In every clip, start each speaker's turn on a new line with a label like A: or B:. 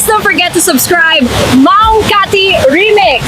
A: don't forget to subscribe. Maong Kati Remix!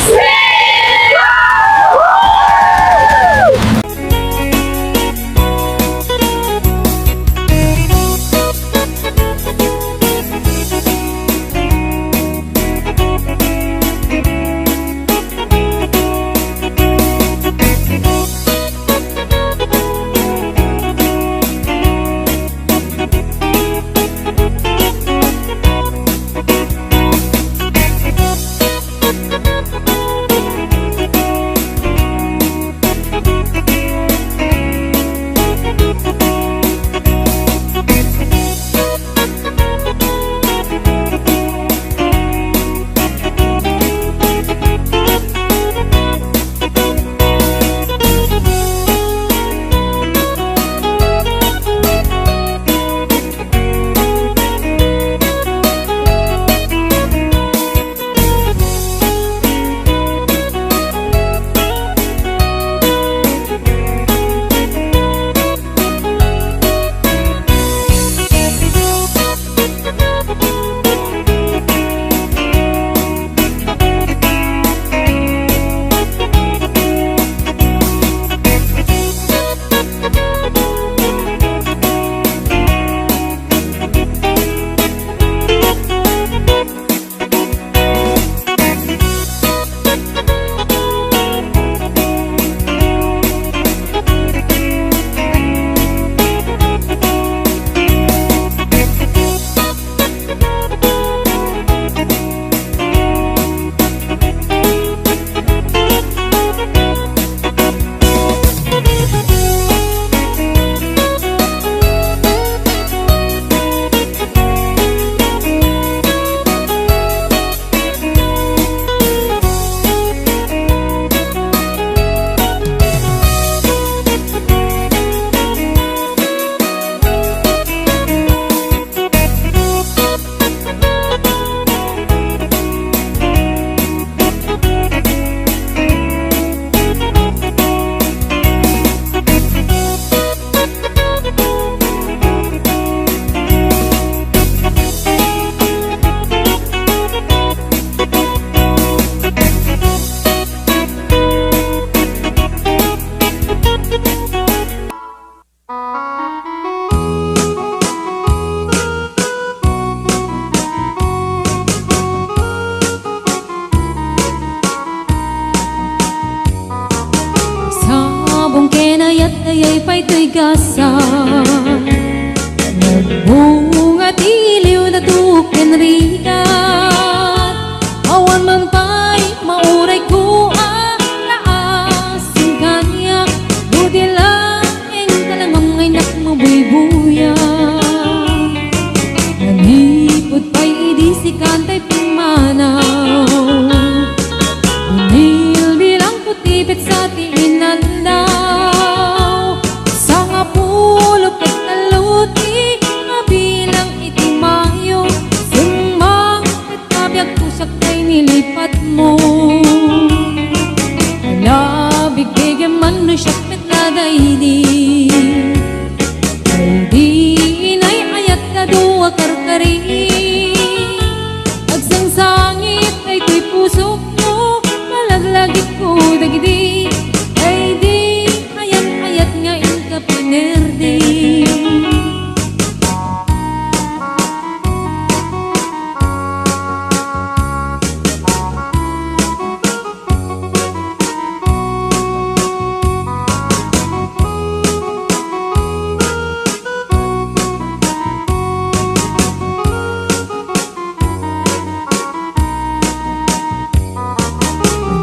B: Ayay pa'y to'y gasa Nagbunga tiliw na duken rigat Awan man pa'y mauray ko Naasin kanya Budi lang talangang ngay nakmabuy-buya Nanipod pa'y idisikan ta'y pimanaw Unil bilang putipit sa tiinanda nilipat mo Alabig bigyan man no siyak metladay di Ay di inay ayat na duwa karkari Agsangsangit ay to'y puso ko Malaglagit ko dagidi Ay di ayat nga inka pinerdi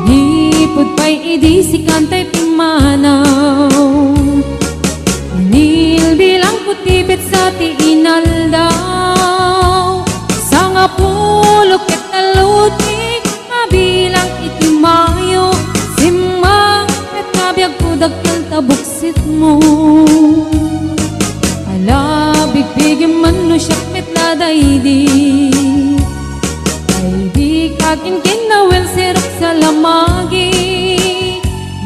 B: Ipod pa'y idisikan ta'y pimanaw Nilbilang putipit sa tiinaldaw Sa nga pulok at talutik Mabilang itimayo Simang at nabiyag ko dagkal tabuksit mo Alabig bigyan man no siyak metladay di Ay di kakin kinawel sirok sa lamagi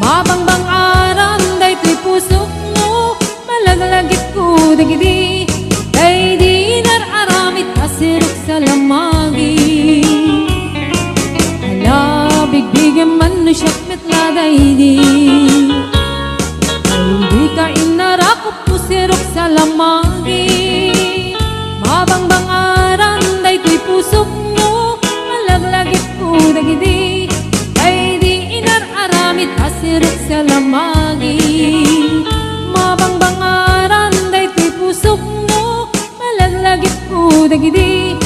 B: Mabangbang aram day to'y pusok mo Malaglagit ko dagidi Day di nararamit asirok sa lamagi lamagi. Hala, bigbigyan man no siyak metladay di. Ay di ka inarakop po sirok sa lamagi. Mabangbang aran, day ko'y pusok mo, malaglagit po dagidi. Ay di inararamit asirok sa lamagi. Mabangbang aran, day ko'y pusok mo, malaglagit po dagidi.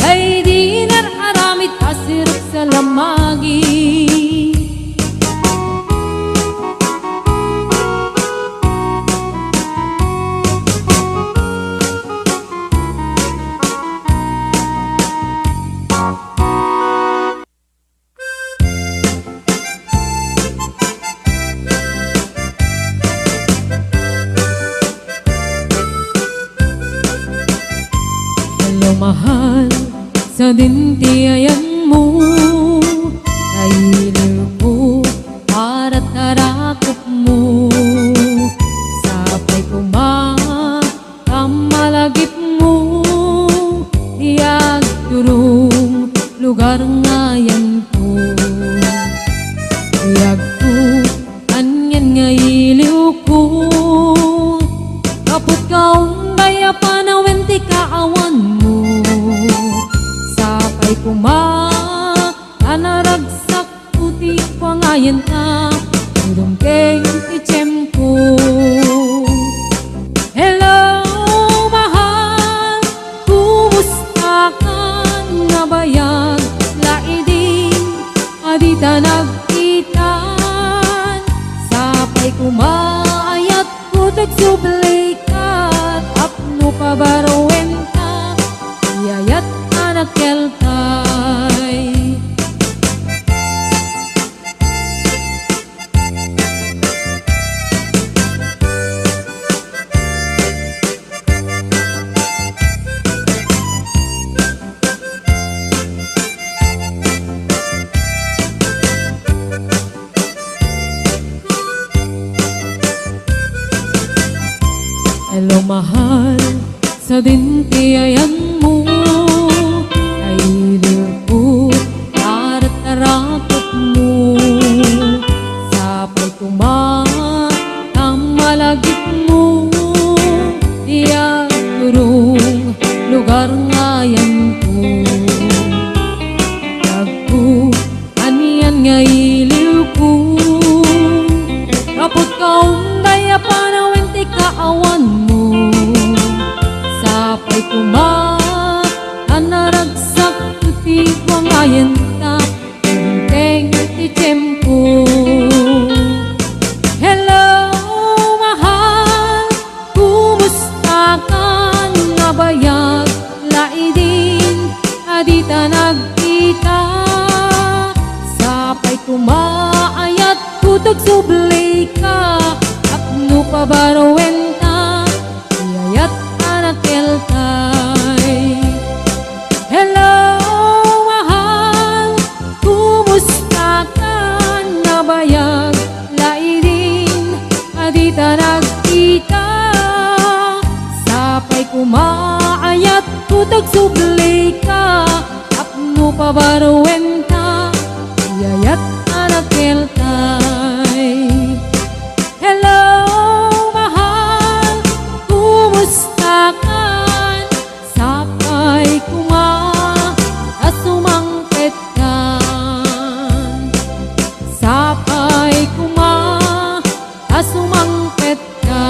B: Ay di inararamit asirok sa lamagi. Hello mahal, sa dintiayan mo ay iliw para tarakop mo. Sapay kumamalagip mo, iyag turong lugar ngayan ko. Iyag ko, anyan nga iliw ko, kapot kaong daya panawenti kaawan mo. Sapay anaragsak puti pangayan ka, udong keng itsempo. Hello mahal, kumusta ka nga bayag laidin, adita nagkitan. Sapay kumaayat putek sublikat, apno pabarowen ka, iyayat anak keltay. Hello mahal, sa dintiayan mo ay lupot para tarakot mo. Sapay kumamalagip mo, iyag turong lugar ngayan ko. Nagko, aniyan nga iliw ko, kapot kaong daya panawenti kaawan mo. Sapay anaragsak puti wangayan ka, teng itsempo. Hello mahal, kumusta ka nga bayag laidin, adita nagkita. Sapay kumaayat putok sublay ka, apno pabarowen ka, iyayat anak keltay. Hello mahal, kumusta ka nga bayag laidin, adita nagkita. Sapay kumaayat putok sublay ka, apno pabarowen ka, iyayat anak keltay. Hello mahal, kumusta ka? Sapay asumangpet ka. Sapay asumangpet ka.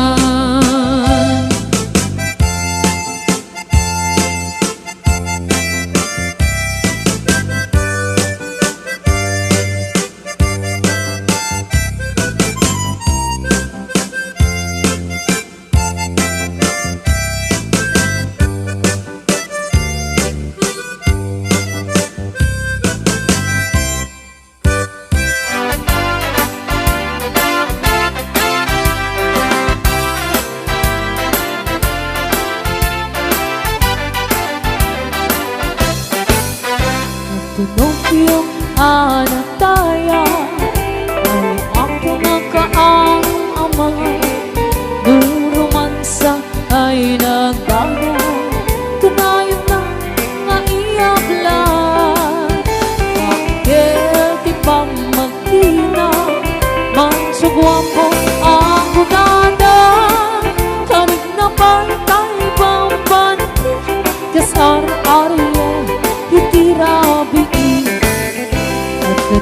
C: Pinocchio anak taya ay ako nakaang amay. Nung romansa ay nagbago, tunayo na nga iyak lang.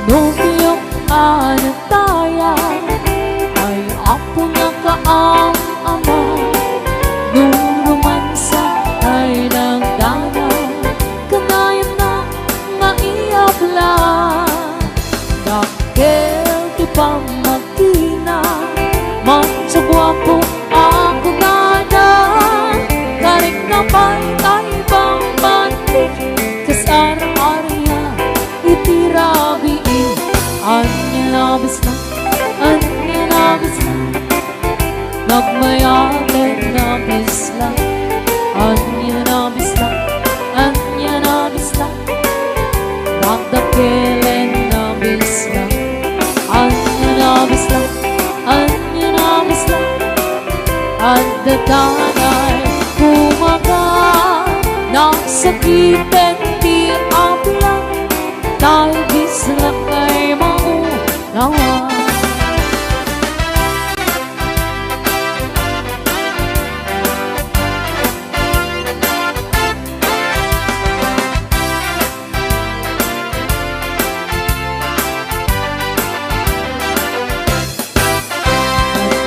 C: Pinupiyok anataya ay apo na kaang ama. Nung romansa ay nagdana, kanayan na maiyak lang. Dahil di pa magkina, magsagwapo ako gana. Karik na ba'y taibang bantik, kasar-arya itirabiin. Anya nabis na, anya nabis na, nagmayatin nabis na. Anya nabis na, anya nabis na, magdakilen nabis na. Anya nabis na, anya nabis na, at datanay kumaga. Nasakitin di ablang, talbis na kay maunawa.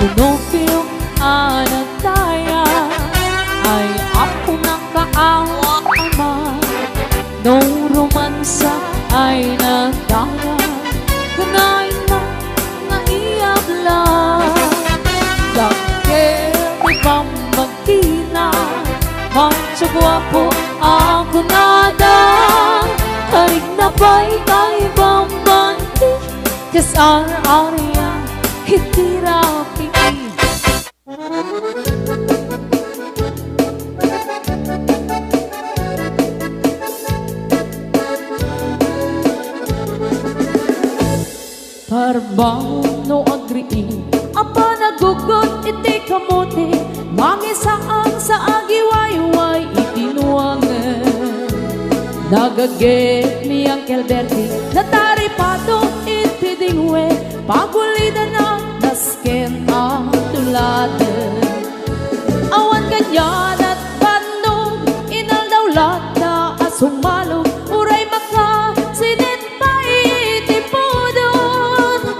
C: Pinupiyok anataya ay apo na kaang ama. Nung romansa ay nagdana, kanain na naiyak lang. Dahil di pa magkina, magsagwapo ako nada. Karig na ba'y taibang bantik, kasar-arya hitirapi. Parbang no agriin, apa nagugot iti kamote, mangisaan sa agiwayway itinuangan. Nagagit ni Uncle Bertie, nataripato iti dingwe, pagulida na nasken ang tuladan. Awan kanyan at bandong, inaldawlat na asumalog, uray maka sinit pa iti pudon.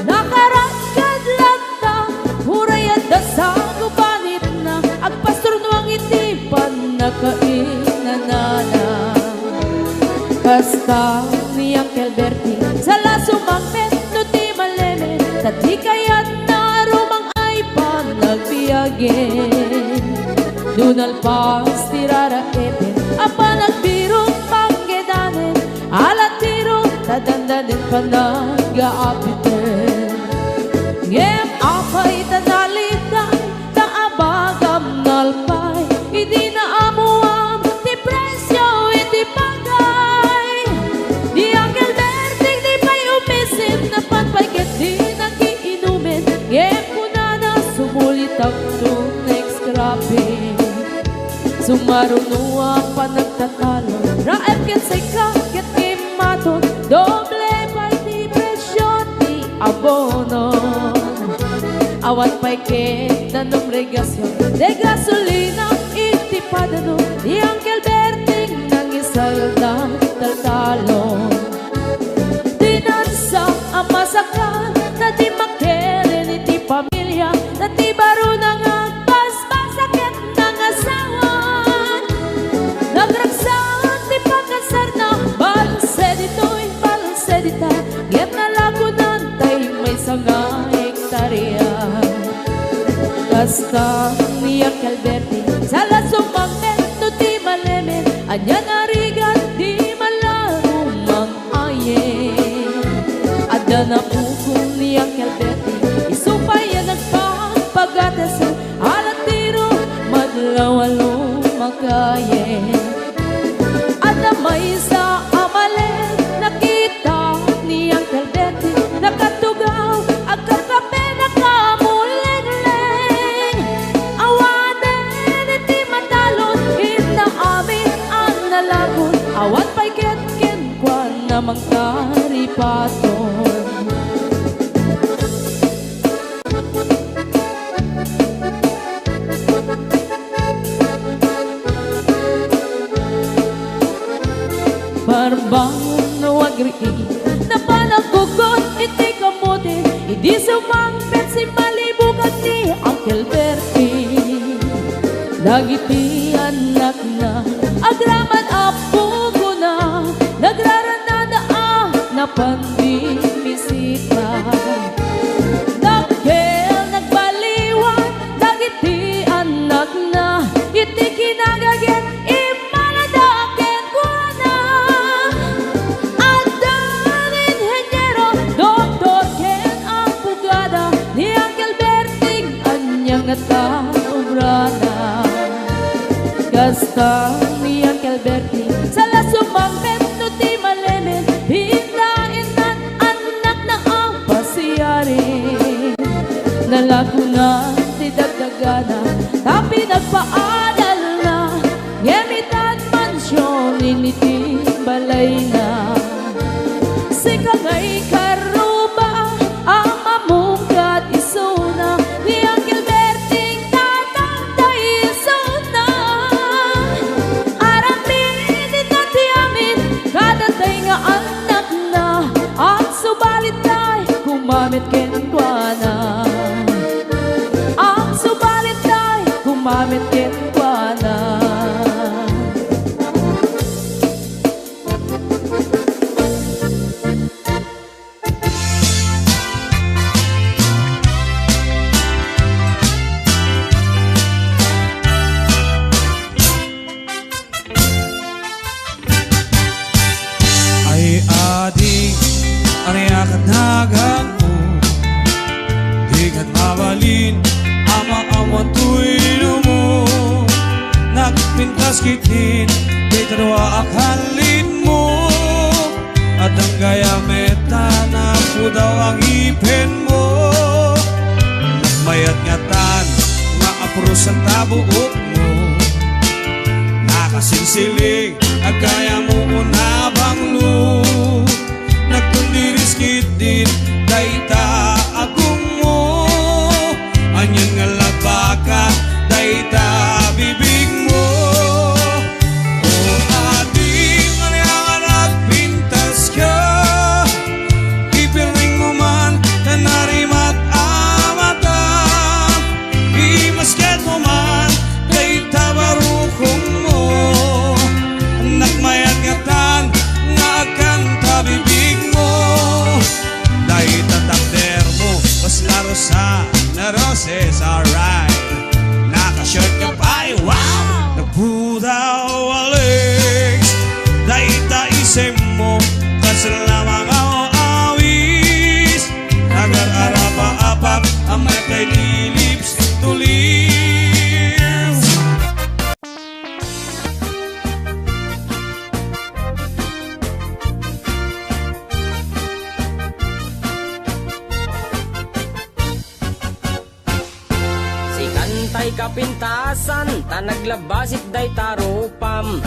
C: Nakaragkad lang ta, uray at dasang upanit na, agpastor nuang iti panakainanana. Basta ni Uncle Bertie, sa lasumangpet no ti maleme, tati kayat na rumang ay panagbiyagen. Dunalpas ti raraetin, apa nagbirong panggedanen, alatiro tadandanin panag-aapiten. Ngem apay tanalitan, taabagam nalpay, hindi na amuam ti presyo iti pagay. Di Uncle Bertie di pa'y umisim, na panpagkat di nagiinumin. Ngem kuna na sumulit ang next scrapping. Sumarunua pa nagtatalo, raep ket say ket imaton, doble pa'y ti presyo ti abono. Awat pa'y ket na numregasyon, de gasolina iti padano. Di Uncle Bertie nang isalda taltalon. Dinansa ang masakal, na di makeren iti pamilya, na di baro nang agpaspasaket ng asawan. Nagragsan ti pagkasar na, balse dito'y balse dita, ngem nalagunan tay may sanga hektarya. Basta ni Uncle Bertie, sa lasumangmet no ti malemen, anya narigat di malarumang ayen. Adda na pukong ni Uncle Bertie, isupay yan nagpapagatasal, alatiro madlawalo makayen. Adda may sa amalen, nakita ni Uncle Bertie, nakatugaw agkakape nakamuling-ling. Awanen iti matalon, inaamin ang nalagon, awan pa'y ketken kwan namang karipaton. Parbang no agriin, Napanagkugot, iti kamuti, hindi sumangpit si malibugan ni Uncle Bertie. Dagiti anak na, agraman apo ko na, nagraranada na pandimisita. Dagel nagbaliwan, dagiti anak na, iti kinagaget, imanadaket ko na. Adan inhenyero, doktor ken ang pugada, ni Uncle Berting anyang nataubrana. Gasta ni Uncle Berting, sala sumangpet no ti malemen, hindain nan anak na ang pasiyarin. Nalagunan ti dagdagana, tapi nagpaadal na, ngemitan mansyon initi balay na. Sika nga'y karuba, ang mamungkat isuna, ni Uncle Berting tatangday isuna. Aramin inati amin, kadatay nga anak na, ang subalit ay kumamit kenkwana. Ang subalit ay kumamit kenkwana.
D: Ay ading ariakat nagan mo, di kat mabalin ama-ama tuyo mo. Nagpintas kitin, di tarwa akalin mo, at ang gaya meta na po daw ang ipin mo. Mayat ngatan, nga apros ang tabuok mo, nakasinsiling, agaya mo unabang lu. Nagkundiris kitin, dayta agung mo, anyan nga labaka, dayta bibig mo. O ating anayang nagpintas ka, ipiling mo man, tanarimat amata, imasket mo man, dayta barukong mo. Nagmayat ngatan, nga akan tabibig mo, dayta takder mo, pas laro sa na roses, alright. Nakashirt ka pa, wow! Nagpudaw alex, dayta isem mo, kasala mga awis, agar-arapa-apak, ang may kay lips to lips.
E: Si kantay kapintasan, ta naglabasit day tarupam.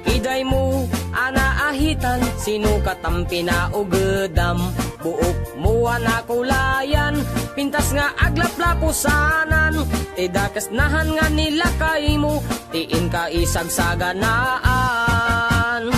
E: Kiday mo, anaahitan, sino katampi na ugedam. Buok mo anakulayan, pintas nga aglaplapusanan. Tidakas nahan nga nila kay mo, tiin ka isagsaganaan.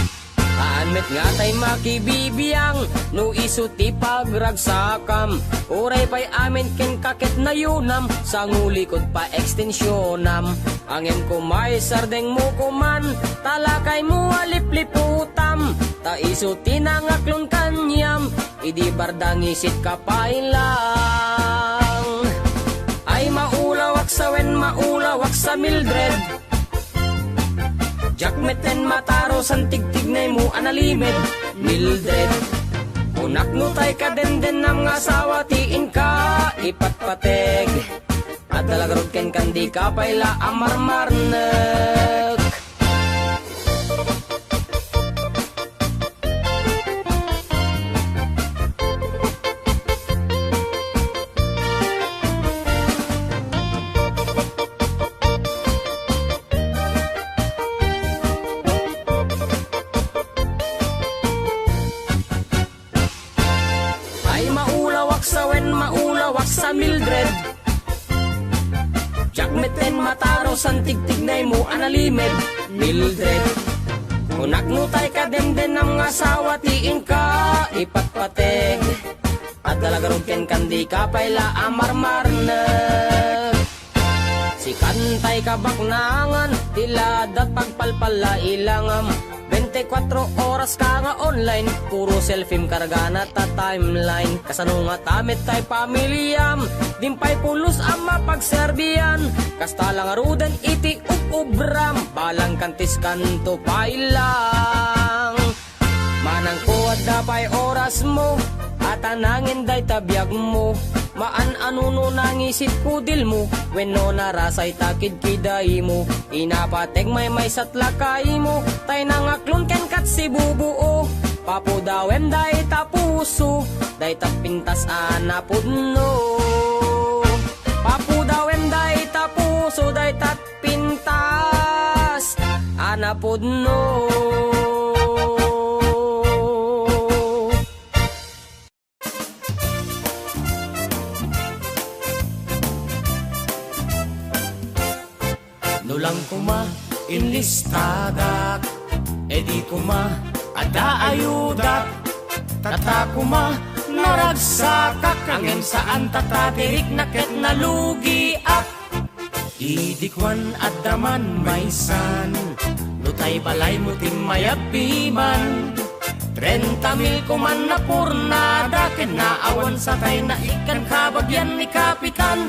E: Kaanmet nga tay makibibiyang, no iso ti pagragsakam. Uray pa'y amin ken kakit na yunam, sa ngulikod pa ekstensyonam. Angin ko may sardeng mo kuman, talakay mo alipliputam. Ta iso tinangaklon kanyam, idi bardang isit kapailang. Ay maulawak sa wen, maulawak sa Mildred. Jakmeten mataro san tigtignay mo analimed, Mildred. Unak no tay ka den nam nga asawa, tiin ka ipatpateg. At dalagarod ken kandi ka payla amarmarnek. Maulawak sa Mildred. Jakmeten mataro san tigtignay mo analimed, Mildred. Unak no tay ka demden ng asawa, tiin ka ipatpateg at dalagarog ken kandi kapayla amarmar na. Si kantay kabaknangan tila dat pagpalpala ilangam 24 oras ka nga online, puro selfie karga na ta timeline. Kasano nga tamit tay pamilyam, dimpay pulos ang mapagserbiyan. Kasta lang aruden iti ubram, balang kantis kanto pailang. Manang kuwad dapay oras mo, at anangin day tabiyag mo. Maan anuno nangisit kudil mo, wenno narasay takid kiday mo. Inapateg may satlakay mo, tay nangaklon ken kat si bubuo. Papudawem day tapuso, day tapintas anapudno. Papudawem day tapuso, day tatpintas anapudno. Nulang kuma inlistadak, edi kuma ada ayudak. Tata kuma naragsakak, angin saan tatatirik naket nalugi ak. Idikwan at daman maysan, nutay balay mo timayapiman. 30,000 kuman na purnada, kinaawan sa tay na ikan kabagyan ni Kapitan.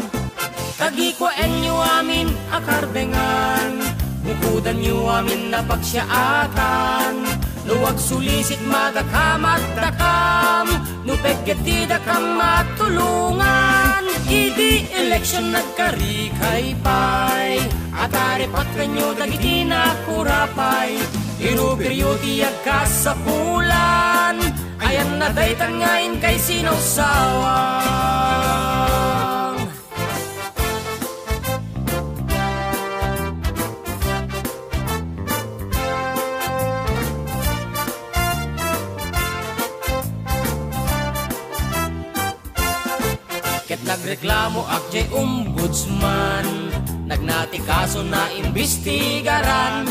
E: Tagi ko enyo amin akarbengan, bukudan nyo amin na pagsyatan. Luwag sulisit madakamat dakam, nupegget di dakam matulungan. Idi election nagkarikay pay, at aripat kanyo dagiti na kurapay. Irupiryo tiyag ka sa pulan, ayan na day tangain kay sinawsawang. Ket nagreklamo akjay ombudsman, nagnatikaso na imbestigaran.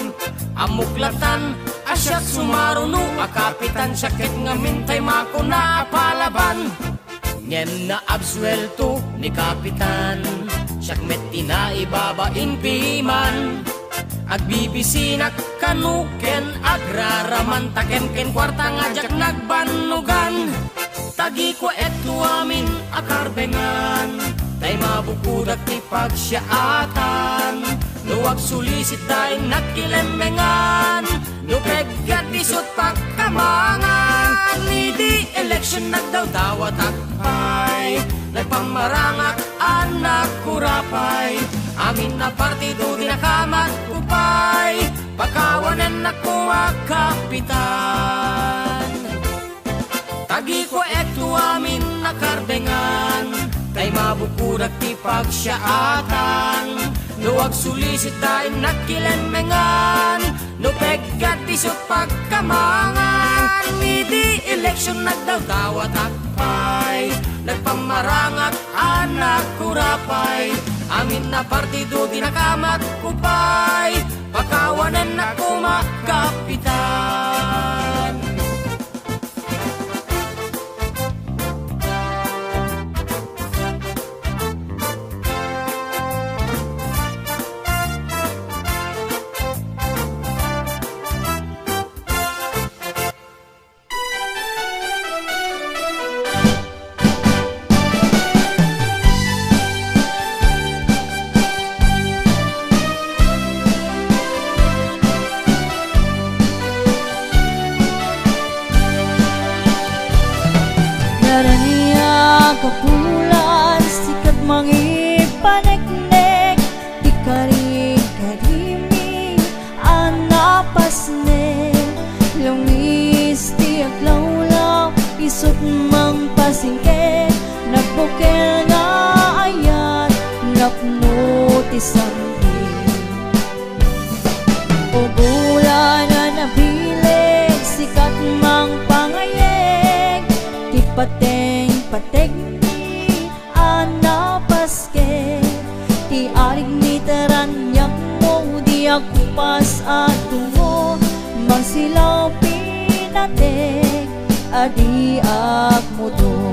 E: Amuklatan asyat sumaruno, akapitan siya ket ngamintay mako na apalaban. Ngem na absuelto ni Kapitan, siyak met tinaibabain piman. Agbibisinak kanuken agraraman, takem ken kwarta ngajak nagbanugan. Tagi ko eto amin akarbengan, tay mabukudak ti pagsyatan. Luwag sulisit day nakilemengan, lupeggat isot pagkamangan. Idi election nagdaw-dawat akpay, nagpamarangak anak kurapay. Amin na partido dinakamat kupay, pagkawanan na kuwa Kapitan. Tagi ko eto amin nakarbengan, tay mabukudak ti pagsyatan. Luwag sulisit day nakilemengan, lupeggat isot pagkamangan. Idi election nagdaw-dawat akpay, nagpamarangak anak kurapay. Amin na partido dinakamat kupay, pagkawanan na kumakapitan.
F: Naraniya kapulan, sikat mangipaneknek. Di karing kadimi, anapasne. Lungis ti aglawlaw, isot mang pasingke. Nagbukel nga ayat, napno ti sambi. Ubulan na nabileg, sikat mang pangayeg. Ti pateng-pateg ni anapaske, ti arig ni taranyak mo, di akupas at tungo, magsilaw pinatek, adi agmudo.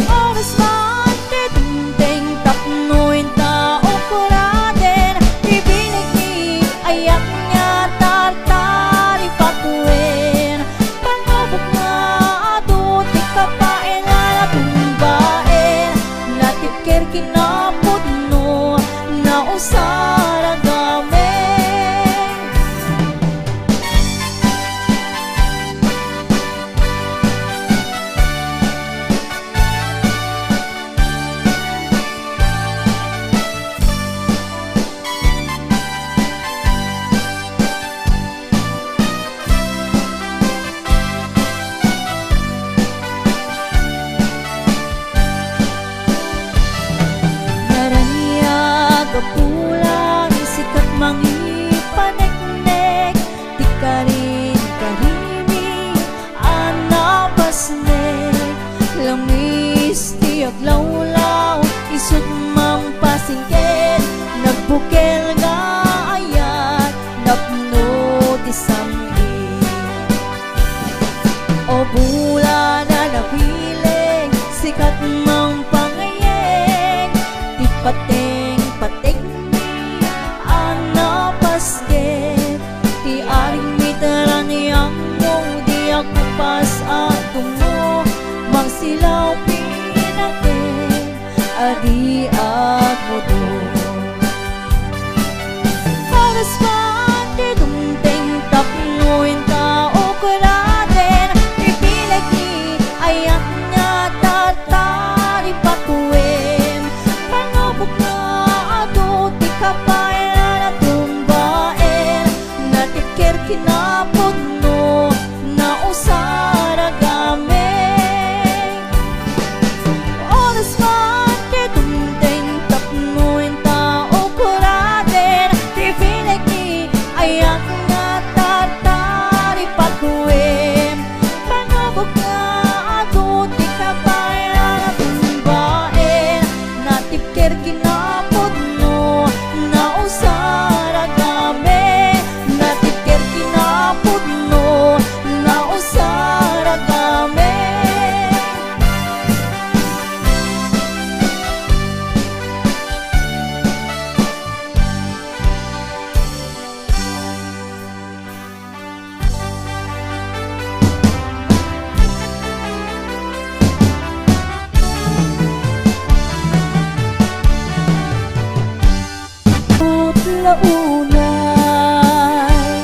F: Oras man titeng tapnoy tao kuraden, ibinig ni ayak niya tartari patuin. Panubok nga ato di kapain na natumbain, natipker kinapudno na usara gameng. Kapulang sikat mangipanek-nek, di ka rin karimi anapasnek. Lamis tiyak lawlaw, isut mang pasingkit, nagbukel nga ayat, napno di samgit. O bula na napiling, sikat mang pangayeng, di pateng patik ni anapasket, ti aring mitaran yang mo di ako pas at mo mang silaw pinakit adi at mudo. Oras man ti dumteng tapnoy tao kuraden, ipilag ni ayak niya tatari patuin. Panubok nga ato di kapain na tumbain, natipker kinapudno na usara gameng. Oras man ti dumteng tapnoy tao kuraden, ipilag ni ayak nga tatari patuin. Panubok nga ato di kapain na tumbain, natipker kinapudno na usara gameng. Natipker kinapudno na usara gameng. Launay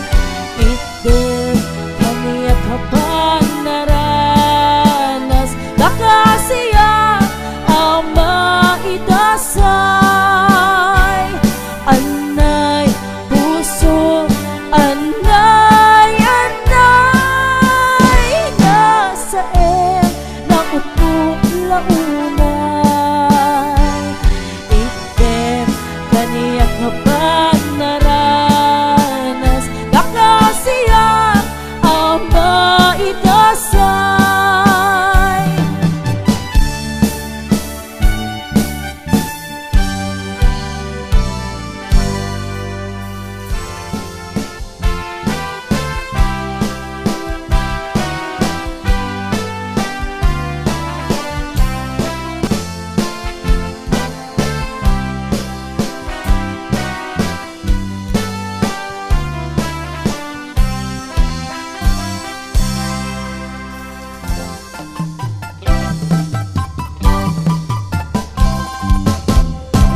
F: itdem kaniyak habang naranas, nakasiya ang maidasay. Anay puso, anay, anay, nasa nakupot launay. Itdem kaniyak habang naranas, nakasiya ang maidasay.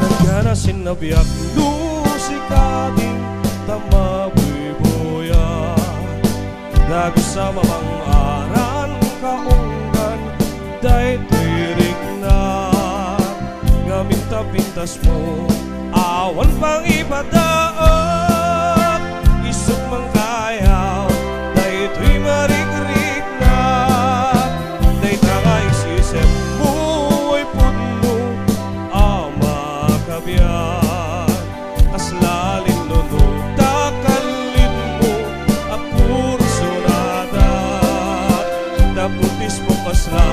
D: Nagana sinabiak lusikatin tamabuibuya, dago sa mamang aran kaunggan day tuirik na ngaminta pintas mo awan pang ibadaak isok mang kayaw day tuy marikrik na day tangay sisip mo ay puno ama kabiyan aslalin luno takalin mo akur sunada daputis mo pasla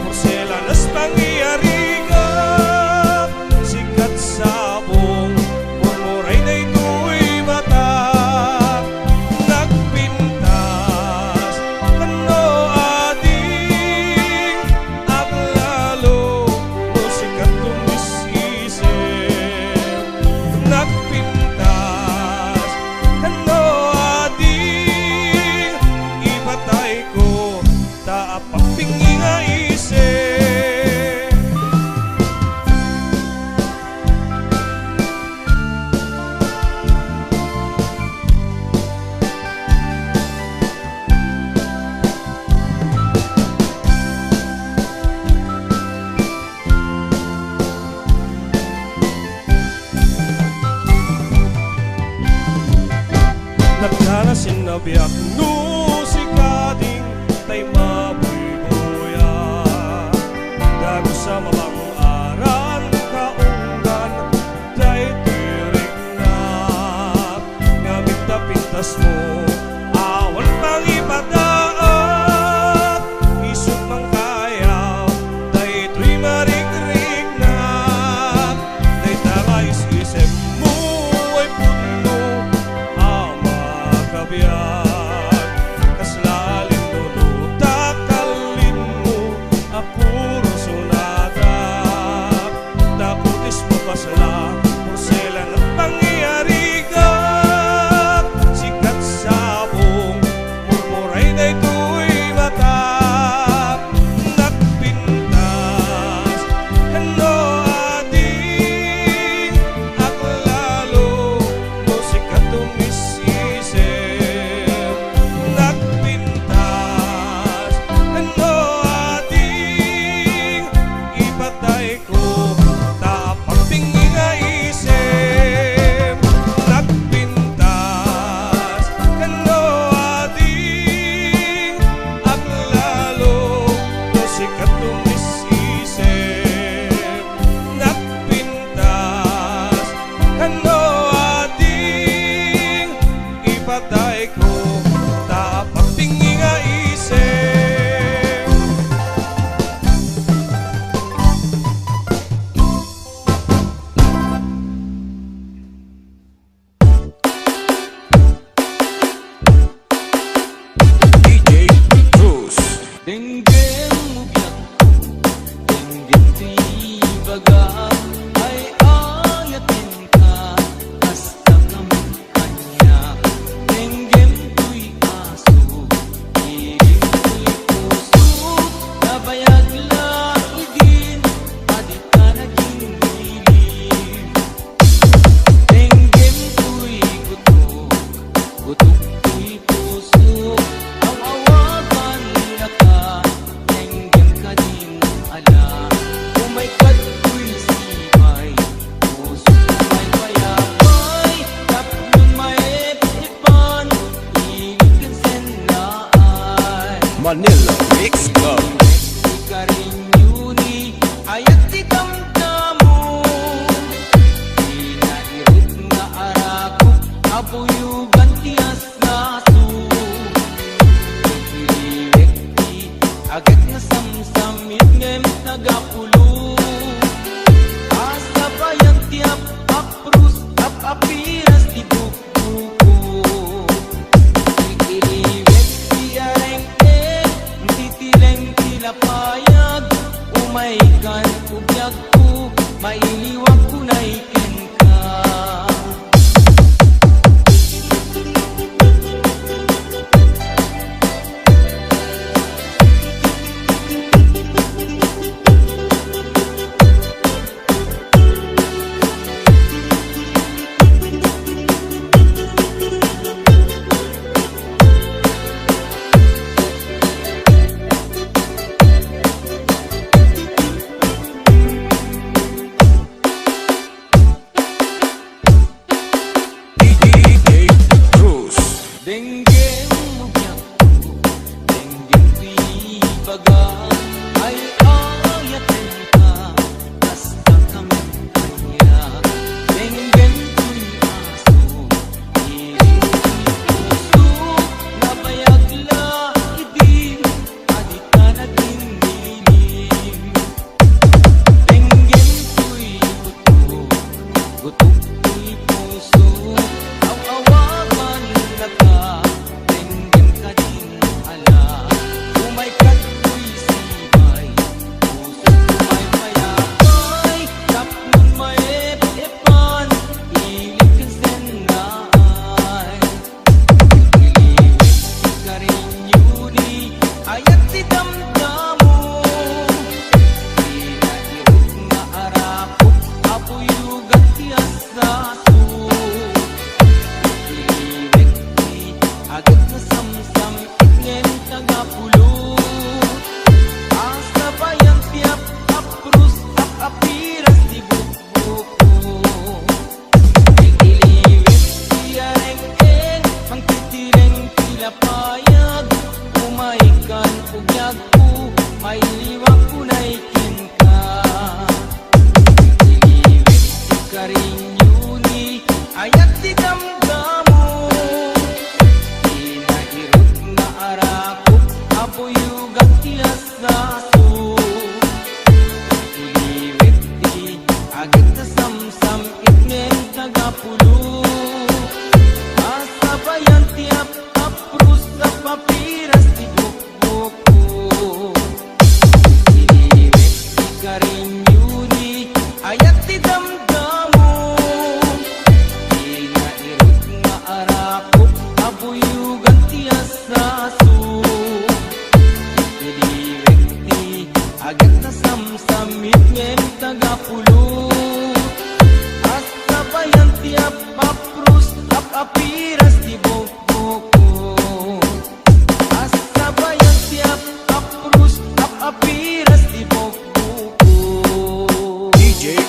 D: porcelanas pangyarigan sikat sabong murmuray na ito'y biyak no si kading tay mabuy-buya dago sa mabang aran kaunggan day tiring na ngamit na pintas mo awan pang ipadaat isut mang kayaw day ito'y marig-rig na day tarais isip mo ay puno kabiyak kaslalin lulutak kalin mo apuro sunadak takutis mo pasala porselan at pangyayarigat sikat sabong murmuray na ito'y matap nagpintas kano ading aklalo musikat tumisisip nagpintas kano ading ipatay ko tapang tingin nga isip nagpintas kano ading aklalo musikat tumisisip nagpintas kano ading ipatay ko tapang tingin nga isip DJ Cruz
G: Denggem mubiak denggem tibaga ay ayatin ka hasta kami kanya denggem tuy aso iring tuy puso nabayag laigin adik ka naging hiling denggem tuy gutok gutok tuy puso awawagan na ka denggem ka din ala umay kato'y sibay puso may payapay taplong maipipan iligin senlaan
D: Manila Mix Club
G: ikarinyuni ayat di damdamo inairut nga arako abuyugan tias naso iliwekti agad na samsamit ngem nagapulo asa bayang tiap aprus apiras di buko iliwek ti areng-eng titileng tilapayag umaikan ubyak ko mailiwag ko na ikin ka
D: DJ Cruz
G: denggem mubiak denggem tibaga ay ayatin ka hasta kami kanya denggem tuy aso iring tuy puso nabayag laigin adik ka naging hiling denggem tuy gutok gutok tuy puso awawagan na ka denggem ka din ala umay kato'y sibay puso may payapay taplong maipipan iligin senlaan iliwek ikarinyuni ayat di damdamo inairut nga arako abuyugan tias naso iliwekti agad na samsam itngem tagapulo asa bayang tiap aprus apiras di buko iliwekti areng-eng ang titireng tila ugyag ko, may liwag ko na ikin ka. Iliwit di ka rin yuni, ayat di damdamo. Di nairot na arakot, abuyugat tilas laso. Iliwit di agad na samsam, itnem tagapulo. Asabayan tiap aprus sa papiras di bukbuko. Iliwit di ka rin yuni, ayat di damdamo. Di nairot nga arakot, abuyugan tiyas raso. Iliwit di agad na samsamit ngem tagapulo. Asabayan tiap aprus apiras di bukbuko. Asabayan tiap aprus apiras di bukbuko.
D: DJ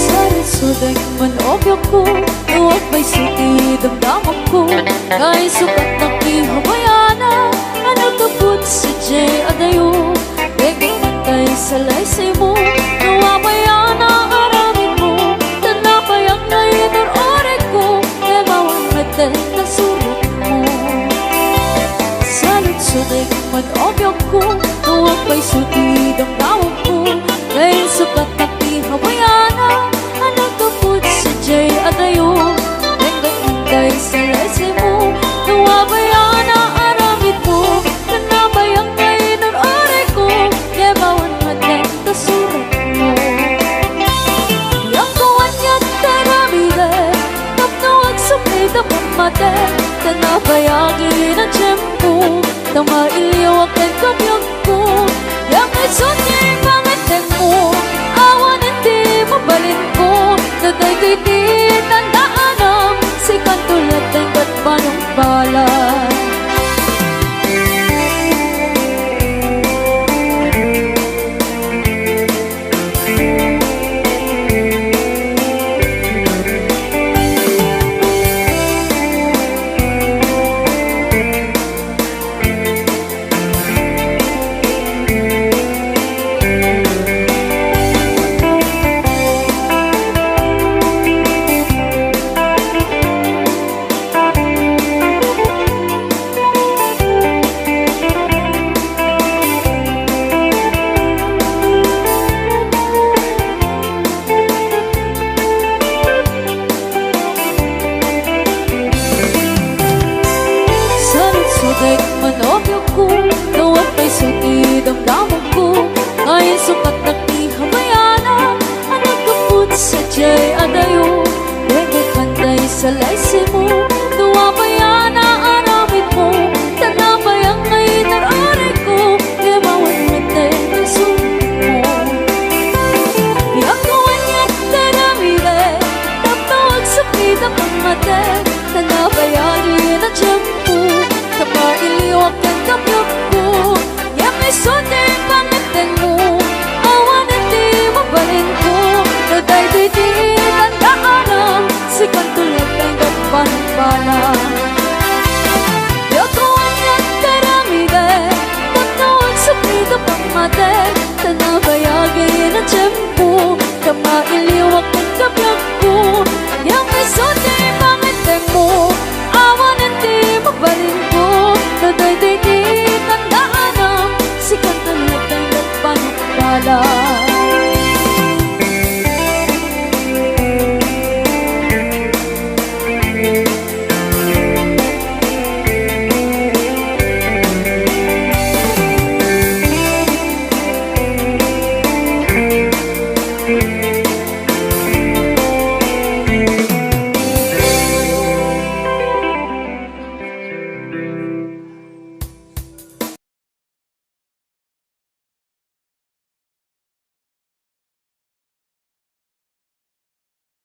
B: Salit-sudag man obyo ko, luwag may suki damdaman ko. Kahit sukat ng ihabayana, ano kaput si Jay Adayo. Begay matay sa laysay mo, nawabayana aramin mo. Tanapayang na inarore ko, kaya mawang natin na sulat mo. Salit-sudag man obyo ko, luwag may suki damdaman ko. Kahit sukat ng ihabayana, ano kaput si Jay Adayo. Begay matay sa laysay mo,